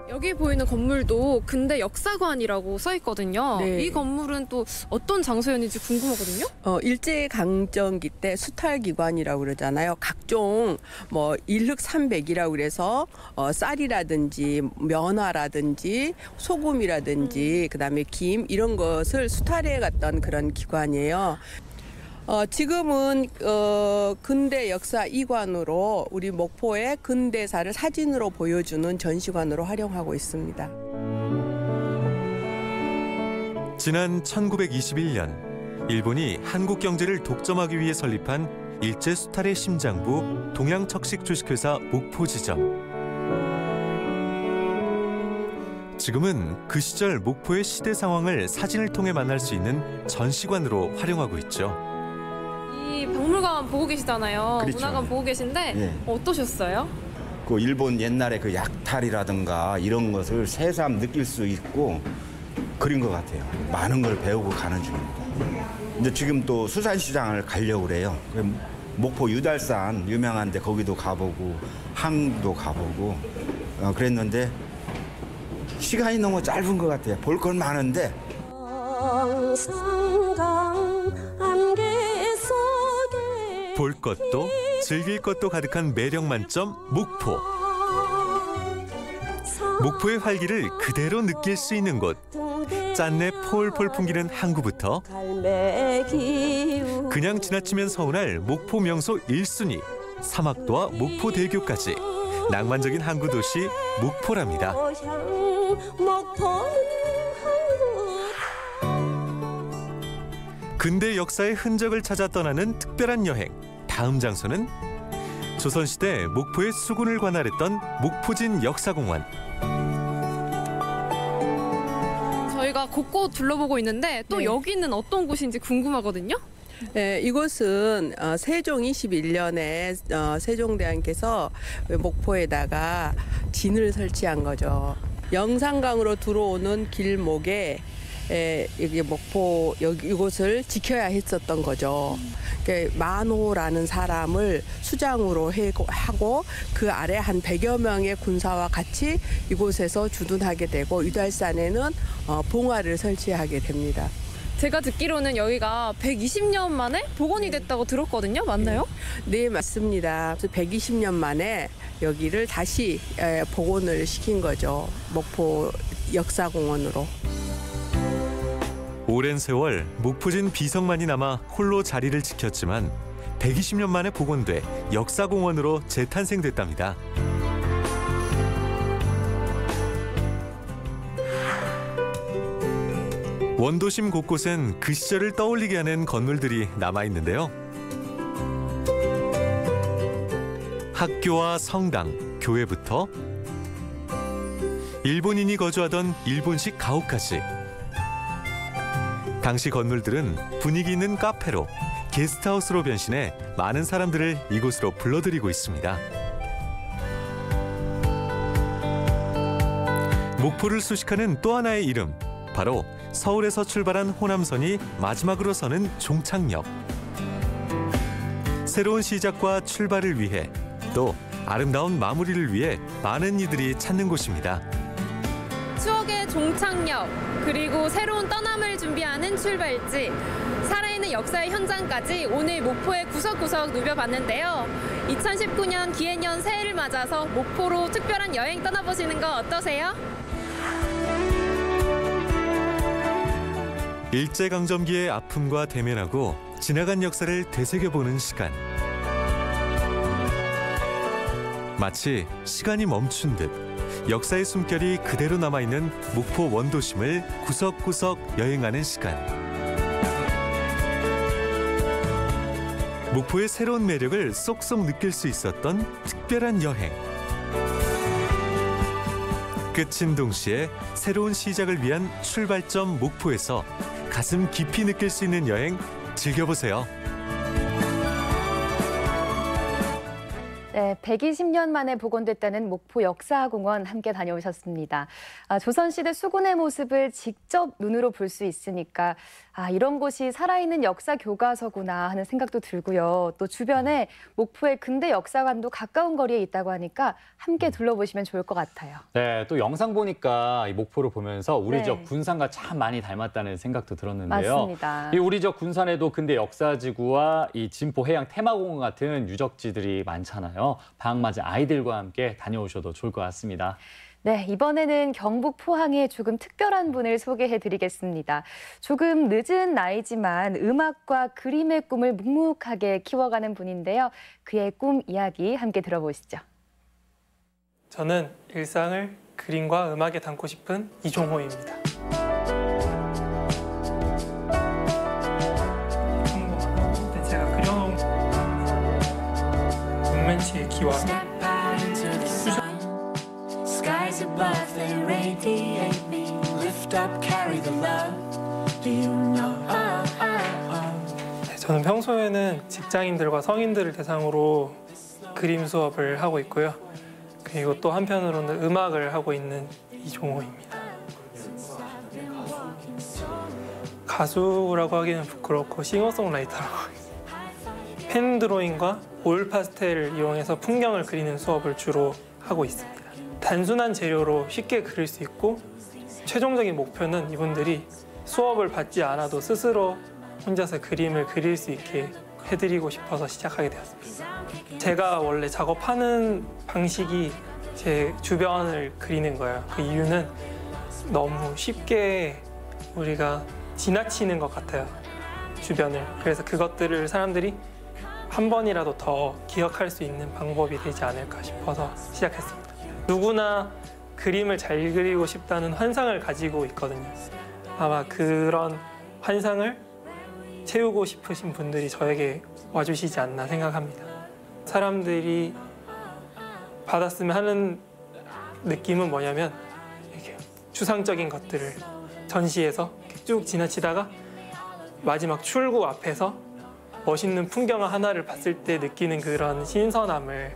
여기 보이는 건물도 근대 역사관이라고 써 있거든요. 네. 이 건물은 또 어떤 장소였는지 궁금하거든요. 일제 강점기 때 수탈기관이라고 그러잖아요. 각종 뭐 일흑삼백이라고 그래서 쌀이라든지 면화라든지 소금이라든지 그다음에 김 이런 것을 수탈해 갔던 그런 기관이에요. 지금은 근대 역사 이관으로 우리 목포의 근대사를 사진으로 보여주는 전시관으로 활용하고 있습니다. 지난 1921년 일본이 한국 경제를 독점하기 위해 설립한 일제 수탈의 심장부 동양척식주식회사 목포지점. 지금은 그 시절 목포의 시대 상황을 사진을 통해 만날 수 있는 전시관으로 활용하고 있죠. 이 박물관 보고 계시잖아요. 그렇죠. 문화관 보고 계신데 예. 어떠셨어요? 그 일본 옛날에 그 약탈이라든가 이런 것을 새삼 느낄 수 있고 그린 것 같아요. 많은 걸 배우고 가는 중입니다. 이제 지금 또 수산시장을 가려고 그래요. 목포 유달산 유명한데 거기도 가보고 항도 가보고 그랬는데 시간이 너무 짧은 것 같아요. 볼 건 많은데. 볼 것도 즐길 것도 가득한 매력 만점 목포. 목포의 활기를 그대로 느낄 수 있는 곳. 짠내 폴폴 풍기는 항구부터 그냥 지나치면 서운할 목포 명소 1순위 사막도와 목포대교까지 낭만적인 항구 도시 목포랍니다. 근대 역사의 흔적을 찾아 떠나는 특별한 여행. 다음 장소는 조선시대 목포의 수군을 관할했던 목포진 역사공원. 저희가 곳곳 둘러보고 있는데 또 여기는 어떤 곳인지 궁금하거든요. 네, 이곳은 세종 21년에 세종대왕께서 목포에다가 진을 설치한 거죠. 영산강으로 들어오는 길목에 여기 목포 이곳을 지켜야 했었던 거죠. 그러니까 만호라는 사람을 수장으로 하고 그 아래 한 100여 명의 군사와 같이 이곳에서 주둔하게 되고 유달산에는 봉화를 설치하게 됩니다. 제가 듣기로는 여기가 120년 만에 복원이 됐다고 들었거든요. 맞나요? 네, 맞습니다. 120년 만에 여기를 다시 복원을 시킨 거죠. 목포 역사공원으로. 오랜 세월 목포진 비석만이 남아 홀로 자리를 지켰지만 120년 만에 복원돼 역사공원으로 재탄생됐답니다. 원도심 곳곳엔 그 시절을 떠올리게 하는 건물들이 남아있는데요. 학교와 성당, 교회부터 일본인이 거주하던 일본식 가옥까지 당시 건물들은 분위기 있는 카페로, 게스트하우스로 변신해 많은 사람들을 이곳으로 불러들이고 있습니다. 목포를 수식하는 또 하나의 이름, 바로 서울에서 출발한 호남선이 마지막으로 서는 종착역. 새로운 시작과 출발을 위해 또 아름다운 마무리를 위해 많은 이들이 찾는 곳입니다. 추억의 종착역, 그리고 새로운 떠남을 준비하는 출발지, 살아있는 역사의 현장까지 오늘 목포의 구석구석 누벼봤는데요. 2019년 기해년 새해를 맞아서 목포로 특별한 여행 떠나보시는 거 어떠세요? 일제강점기의 아픔과 대면하고 지나간 역사를 되새겨보는 시간. 마치 시간이 멈춘 듯 역사의 숨결이 그대로 남아있는 목포 원도심을 구석구석 여행하는 시간. 목포의 새로운 매력을 쏙쏙 느낄 수 있었던 특별한 여행. 끝인 동시에 새로운 시작을 위한 출발점 목포에서 가슴 깊이 느낄 수 있는 여행 즐겨보세요. 네, 120년 만에 복원됐다는 목포 역사공원 함께 다녀오셨습니다. 조선시대 수군의 모습을 직접 눈으로 볼 수 있으니까 이런 곳이 살아있는 역사 교과서구나 하는 생각도 들고요. 또 주변에 목포의 근대 역사관도 가까운 거리에 있다고 하니까 함께 둘러보시면 좋을 것 같아요. 네, 또 영상 보니까 이 목포를 보면서 우리 네. 지역 군산과 참 많이 닮았다는 생각도 들었는데요. 맞습니다. 이 우리 지역 군산에도 근대 역사지구와 이 진포 해양 테마공원 같은 유적지들이 많잖아요. 방학 맞은 아이들과 함께 다녀오셔도 좋을 것 같습니다. 네, 이번에는 경북 포항의 조금 특별한 분을 소개해드리겠습니다. 조금 늦은 나이지만 음악과 그림의 꿈을 묵묵하게 키워가는 분인데요. 그의 꿈 이야기 함께 들어보시죠. 저는 일상을 그림과 음악에 담고 싶은 이종호입니다. 제가 그려놓은 문면치의 기와 Skies above, they radiate me. Lift up, carry the love. Do you know? 저는 평소에는 직장인들과 성인들을 대상으로 그림 수업을 하고 있고요. 그리고 또 한편으로는 음악을 하고 있는 이종호입니다. 가수라고 하기는 부끄럽고 싱어송라이터라고 하겠습니다. 펜 드로잉과 오일 파스텔을 이용해서 풍경을 그리는 수업을 주로 하고 있습니다. 단순한 재료로 쉽게 그릴 수 있고 최종적인 목표는 이분들이 수업을 받지 않아도 스스로 혼자서 그림을 그릴 수 있게 해드리고 싶어서 시작하게 되었습니다. 제가 원래 작업하는 방식이 제 주변을 그리는 거예요. 그 이유는 너무 쉽게 우리가 지나치는 것 같아요, 주변을. 그래서 그것들을 사람들이 한 번이라도 더 기억할 수 있는 방법이 되지 않을까 싶어서 시작했습니다. 누구나 그림을 잘 그리고 싶다는 환상을 가지고 있거든요. 아마 그런 환상을 채우고 싶으신 분들이 저에게 와주시지 않나 생각합니다. 사람들이 받았으면 하는 느낌은 뭐냐면 이렇게 추상적인 것들을 전시해서 쭉 지나치다가 마지막 출구 앞에서 멋있는 풍경 하나를 봤을 때 느끼는 그런 신선함을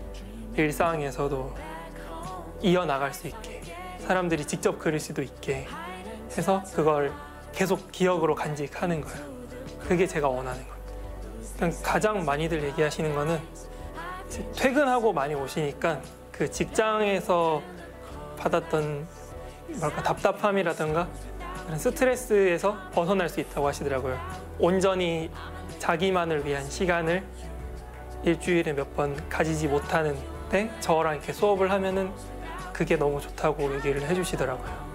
일상에서도 이어나갈 수 있게, 사람들이 직접 그릴 수도 있게 해서 그걸 계속 기억으로 간직하는 거예요. 그게 제가 원하는 겁니다. 가장 많이들 얘기하시는 거는 퇴근하고 많이 오시니까 그 직장에서 받았던 답답함이라든가 그런 스트레스에서 벗어날 수 있다고 하시더라고요. 온전히 자기만을 위한 시간을 일주일에 몇 번 가지지 못하는데 저랑 이렇게 수업을 하면은 그게 너무 좋다고 얘기를 해주시더라고요.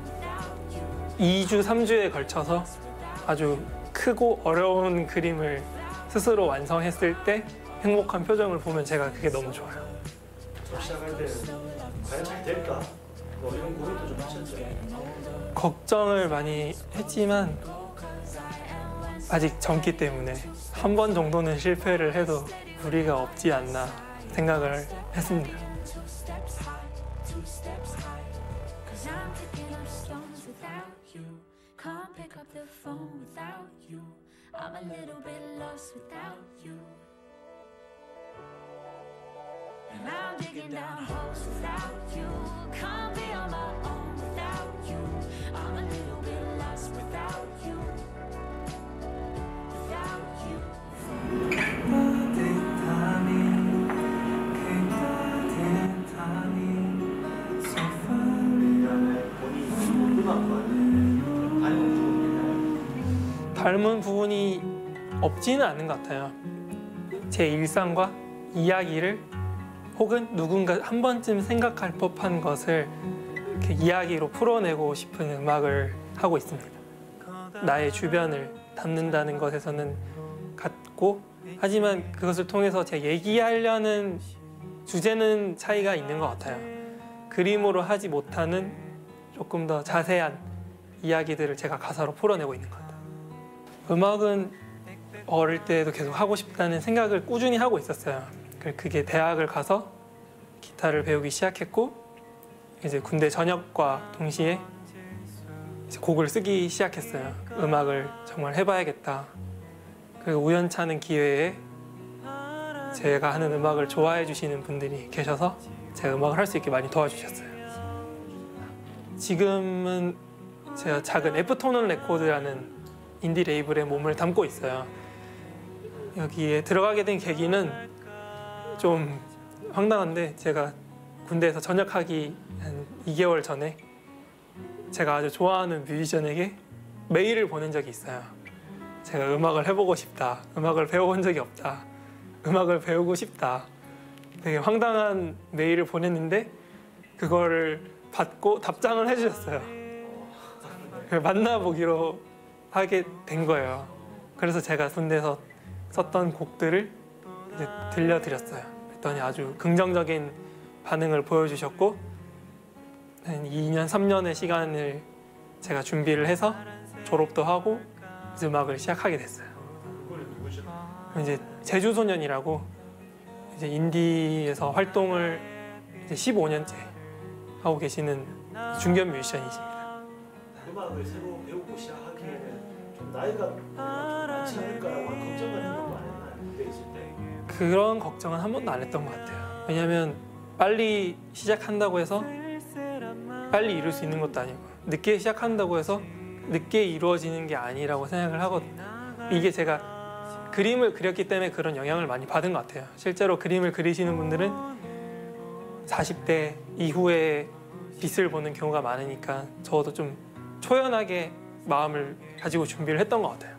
2주, 3주에 걸쳐서 아주 크고 어려운 그림을 스스로 완성했을 때 행복한 표정을 보면 제가 그게 너무 좋아요. 시작할 때 과연 잘 될까? 뭐 이런 고민도 좀 하셨죠? 걱정을 많이 했지만 아직 젊기 때문에 한 번 정도는 실패를 해도 무리가 없지 않나 생각을 했습니다. I'm a little bit lost without you. And I'm digging down holes without you. Can't be on my own without you. I'm a little bit lost without you. Without you. 닮은 부분이 없지는 않는 것 같아요. 제 일상과 이야기를 혹은 누군가 한 번쯤 생각할 법한 것을 이렇게 이야기로 풀어내고 싶은 음악을 하고 있습니다. 나의 주변을 담는다는 것에서는 같고, 하지만 그것을 통해서 제가 얘기하려는 주제는 차이가 있는 것 같아요. 그림으로 하지 못하는 조금 더 자세한 이야기들을 제가 가사로 풀어내고 있는 것 같아요. 음악은 어릴 때도 계속 하고 싶다는 생각을 꾸준히 하고 있었어요. 그게 대학을 가서 기타를 배우기 시작했고, 이제 군대 전역과 동시에 이제 곡을 쓰기 시작했어요. 음악을 정말 해봐야겠다. 그리고 우연찮은 기회에 제가 하는 음악을 좋아해 주시는 분들이 계셔서 제가 음악을 할 수 있게 많이 도와주셨어요. 지금은 제가 작은 애프터눈 레코드라는 인디 레이블에 몸을 담고 있어요. 여기에 들어가게 된 계기는 좀 황당한데, 제가 군대에서 전역하기 한 2개월 전에 제가 아주 좋아하는 뮤지션에게 메일을 보낸 적이 있어요. 제가 음악을 해보고 싶다, 음악을 배워본 적이 없다, 음악을 배우고 싶다. 되게 황당한 메일을 보냈는데 그거를 받고 답장을 해주셨어요. 만나보기로 하게 된 거예요. 그래서 제가 군대에서 썼던 곡들을 이제 들려드렸어요. 그랬더니 아주 긍정적인 반응을 보여주셨고, 한 2년, 3년의 시간을 제가 준비를 해서 졸업도 하고 이제 음악을 시작하게 됐어요. 이제 제주소년이라고 이제 인디에서 활동을 이제 15년째 하고 계시는 중견 뮤지션이십니다. 음악을 새로 배우고 시작하기에는 좀 나이가 좀 많지 않을까라고 걱정 같은 것도 안 했나요? 군대 있을 때? 그런 걱정은 한 번도 안 했던 것 같아요. 왜냐하면 빨리 시작한다고 해서 빨리 이룰 수 있는 것도 아니고, 늦게 시작한다고 해서 늦게 이루어지는 게 아니라고 생각을 하거든요. 이게 제가 그림을 그렸기 때문에 그런 영향을 많이 받은 것 같아요. 실제로 그림을 그리시는 분들은 40대 이후에 빛을 보는 경우가 많으니까 저도 좀 초연하게 마음을 가지고 준비를 했던 것 같아요.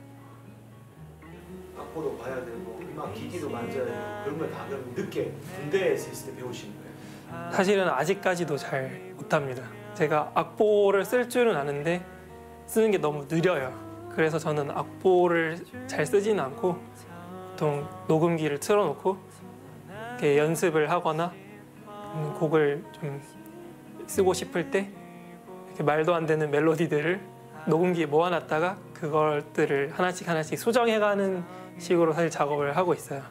악보도 봐야 되고 막 기기도 만져야 되고 그런 걸 다 그럼 늦게 군대에서 있을 때 배우신 거예요? 사실은 아직까지도 잘 못합니다. 제가 악보를 쓸 줄은 아는데 쓰는 게 너무 느려요. 그래서 저는 악보를 잘 쓰지는 않고 보통 녹음기를 틀어놓고 이렇게 연습을 하거나 곡을 좀 쓰고 싶을 때 이렇게 말도 안 되는 멜로디들을 녹음기에 모아놨다가 그것들을 하나씩 하나씩 수정해가는 식으로 사실 작업을 하고 있어요.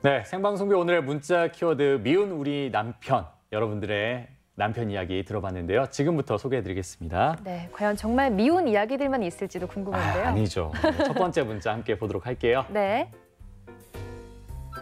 네, 생방송비 오늘의 문자 키워드 미운 우리 남편. 여러분들의 남편 이야기 들어봤는데요. 지금부터 소개해드리겠습니다. 네, 과연 정말 미운 이야기들만 있을지도 궁금한데요. 아니죠. 첫 번째 문자 함께 보도록 할게요. 네.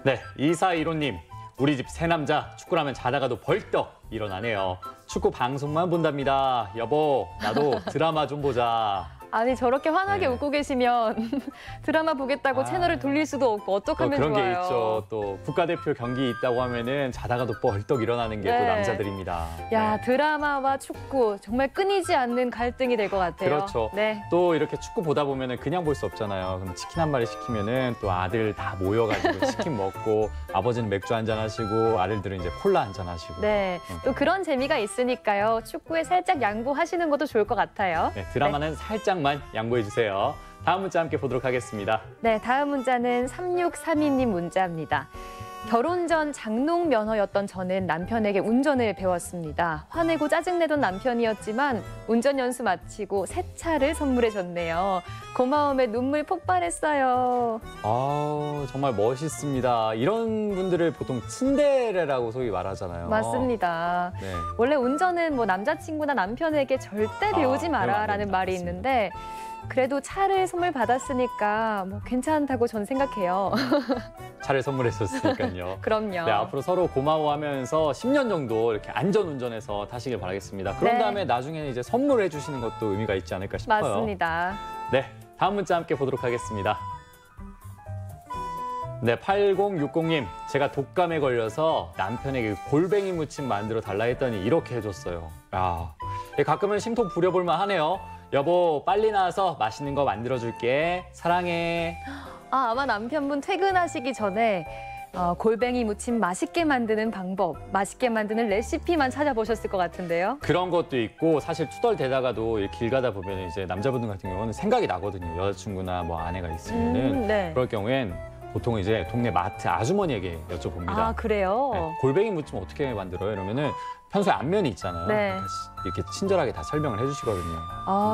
네, 2415님. 우리 집 새 남자 축구라면 자다가도 벌떡 일어나네요. 축구 방송만 본답니다. 여보, 나도 드라마 좀 보자. 아니 저렇게 환하게 웃고 계시면 드라마 보겠다고 채널을 돌릴 수도 없고 어떡하면 그런 좋아요. 게 있죠. 또 국가대표 경기 있다고 하면은 자다가도 벌떡 일어나는 게 또 네. 남자들입니다. 야, 드라마와 축구 정말 끊이지 않는 갈등이 될 것 같아요. 그렇죠. 네. 또 이렇게 축구 보다 보면은 그냥 볼 수 없잖아요. 그럼 치킨 한 마리 시키면은 또 아들 다 모여가지고 치킨 먹고 아버지는 맥주 한잔 하시고 아들들은 이제 콜라 한잔 하시고. 네. 또 그런 재미가 있으니까요. 축구에 살짝 양보하시는 것도 좋을 것 같아요. 네, 드라마는 살짝만 양보해 주세요. 다음 문자 함께 보도록 하겠습니다. 네, 다음 문자는 3632님 문자입니다. 결혼 전 장롱 면허였던 저는 남편에게 운전을 배웠습니다. 화내고 짜증내던 남편이었지만 운전 연수 마치고 새 차를 선물해줬네요. 고마움에 눈물 폭발했어요. 정말 멋있습니다. 이런 분들을 보통 츤데레라고 소위 말하잖아요. 맞습니다. 네. 원래 운전은 뭐 남자친구나 남편에게 절대 배우지 마라라는 말이 맞습니다. 있는데 그래도 차를 선물 받았으니까 뭐 괜찮다고 전 생각해요. 차를 선물했었으니까요. 그럼요. 네, 앞으로 서로 고마워하면서 10년 정도 이렇게 안전 운전해서 타시길 바라겠습니다. 그런 네. 다음에 나중에 이제 선물해 주시는 것도 의미가 있지 않을까 싶어요. 맞습니다. 네, 다음 문자 함께 보도록 하겠습니다. 네, 8060님. 제가 독감에 걸려서 남편에게 골뱅이 무침 만들어 달라 했더니 이렇게 해줬어요. 야, 가끔은 심통 부려볼만 하네요. 여보, 빨리 나와서 맛있는 거 만들어줄게. 사랑해. 아마 남편분 퇴근하시기 전에 골뱅이 무침 맛있게 만드는 방법, 맛있게 만드는 레시피만 찾아보셨을 것 같은데요. 그런 것도 있고 사실 투덜대다가도 이렇게 길 가다 보면 이제 남자분들 같은 경우는 생각이 나거든요. 여자친구나 뭐 아내가 있으면은 네. 그럴 경우엔 보통 이제 동네 마트 아주머니에게 여쭤봅니다. 아, 그래요? 네, 골뱅이 무침 어떻게 만들어요? 이러면은 평소에 안면이 있잖아요. 네. 이렇게 친절하게 다 설명을 해주시거든요.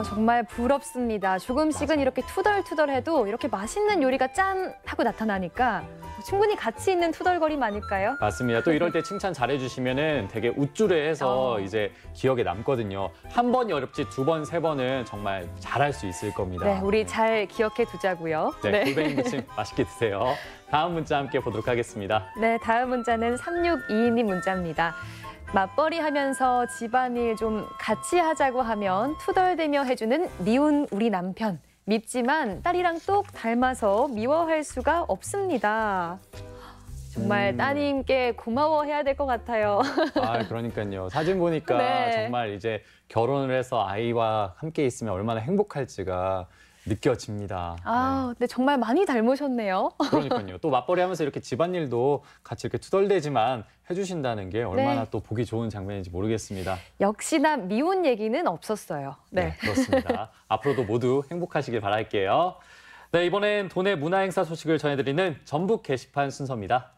정말 부럽습니다. 조금씩은 이렇게 투덜투덜해도 이렇게 맛있는 요리가 짠 하고 나타나니까 충분히 가치 있는 투덜거림 아닐까요? 맞습니다. 또 이럴 때 칭찬 잘해주시면은 되게 우쭐해해서 이제 기억에 남거든요. 한 번이 어렵지 두 번, 세 번은 정말 잘할 수 있을 겁니다. 네, 우리 잘 기억해 두자고요. 네, 골뱅이 무침 맛있게 드세요. 다음 문자 함께 보도록 하겠습니다. 네, 다음 문자는 3622님 문자입니다. 맞벌이 하면서 집안일 좀 같이 하자고 하면 투덜대며 해주는 미운 우리 남편. 밉지만 딸이랑 똑 닮아서 미워할 수가 없습니다. 정말 따님께 고마워해야 될 것 같아요. 그러니까요. 사진 보니까 네. 정말 이제 결혼을 해서 아이와 함께 있으면 얼마나 행복할지가 느껴집니다. 근데 정말 많이 닮으셨네요. 그러니까요. 또 맞벌이 하면서 이렇게 집안일도 같이 이렇게 투덜대지만 해주신다는 게 얼마나 네. 또 보기 좋은 장면인지 모르겠습니다. 역시나 미운 얘기는 없었어요. 네. 그렇습니다. 앞으로도 모두 행복하시길 바랄게요. 네, 이번엔 도내 문화행사 소식을 전해드리는 전북 게시판 순서입니다.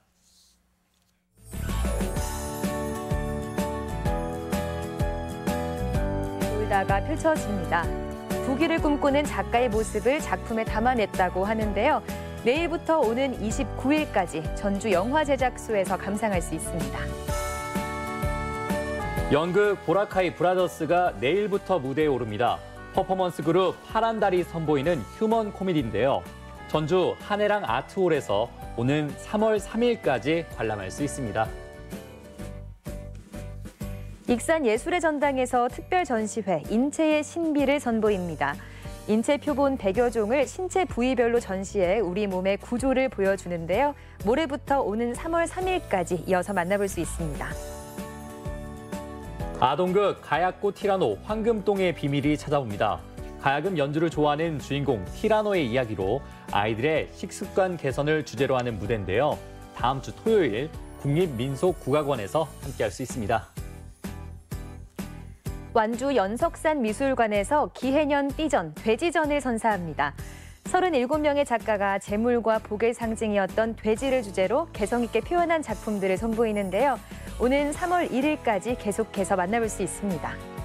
울다가 펼쳐집니다. 부귀를 꿈꾸는 작가의 모습을 작품에 담아냈다고 하는데요. 내일부터 오는 29일까지 전주 영화제작소에서 감상할 수 있습니다. 연극 보라카이 브라더스가 내일부터 무대에 오릅니다. 퍼포먼스 그룹 파란달이 선보이는 휴먼 코미디인데요. 전주 한해랑 아트홀에서 오는 3월 3일까지 관람할 수 있습니다. 익산 예술의 전당에서 특별 전시회 인체의 신비를 선보입니다. 인체 표본 100여 종을 신체 부위별로 전시해 우리 몸의 구조를 보여주는데요. 모레부터 오는 3월 3일까지 이어서 만나볼 수 있습니다. 아동극 가야꽃 티라노 황금똥의 비밀이 찾아옵니다. 가야금 연주를 좋아하는 주인공 티라노의 이야기로 아이들의 식습관 개선을 주제로 하는 무대인데요. 다음 주 토요일 국립민속국악원에서 함께할 수 있습니다. 완주 연석산 미술관에서 기해년 띠전, 돼지전을 선사합니다. 37명의 작가가 재물과 복의 상징이었던 돼지를 주제로 개성 있게 표현한 작품들을 선보이는데요. 오는 3월 1일까지 계속해서 만나볼 수 있습니다.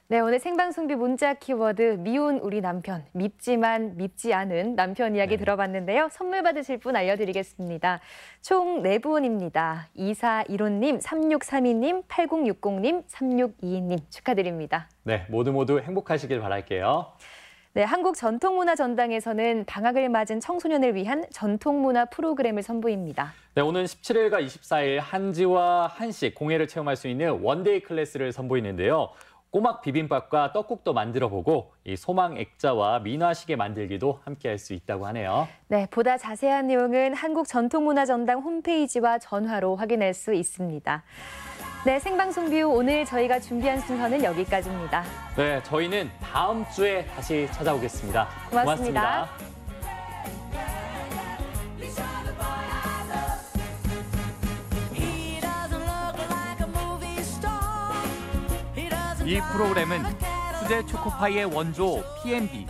네, 오늘 생방송비 문자 키워드 미운 우리 남편, 밉지만 밉지 않은 남편 이야기 들어봤는데요. 선물 받으실 분 알려드리겠습니다. 총 4분입니다. 2415님, 3632님, 8060님, 3622님 축하드립니다. 네, 모두 행복하시길 바랄게요. 네, 한국전통문화전당에서는 방학을 맞은 청소년을 위한 전통문화 프로그램을 선보입니다. 네, 오는 17일과 24일 한지와 한식 공예를 체험할 수 있는 원데이 클래스를 선보이는데요. 꼬막 비빔밥과 떡국도 만들어보고 이 소망 액자와 민화시계 만들기도 함께할 수 있다고 하네요. 네, 보다 자세한 내용은 한국전통문화전당 홈페이지와 전화로 확인할 수 있습니다. 네, 생방송 뷰 오늘 저희가 준비한 순서는 여기까지입니다. 네, 저희는 다음 주에 다시 찾아오겠습니다. 고맙습니다. 이 프로그램은 수제 초코파이의 원조 P&B,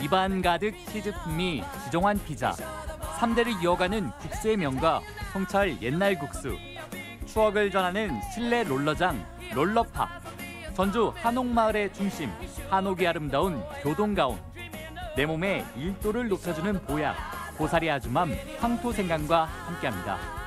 입안 가득 치즈 풍미 지정환 피자, 3대를 이어가는 국수의 명가 성찰 옛날 국수, 추억을 전하는 실내 롤러장 롤러팝, 전주 한옥마을의 중심 한옥이 아름다운 교동가온, 내 몸의 1도를 높여주는 보약 고사리 아주맘 황토생강과 함께합니다.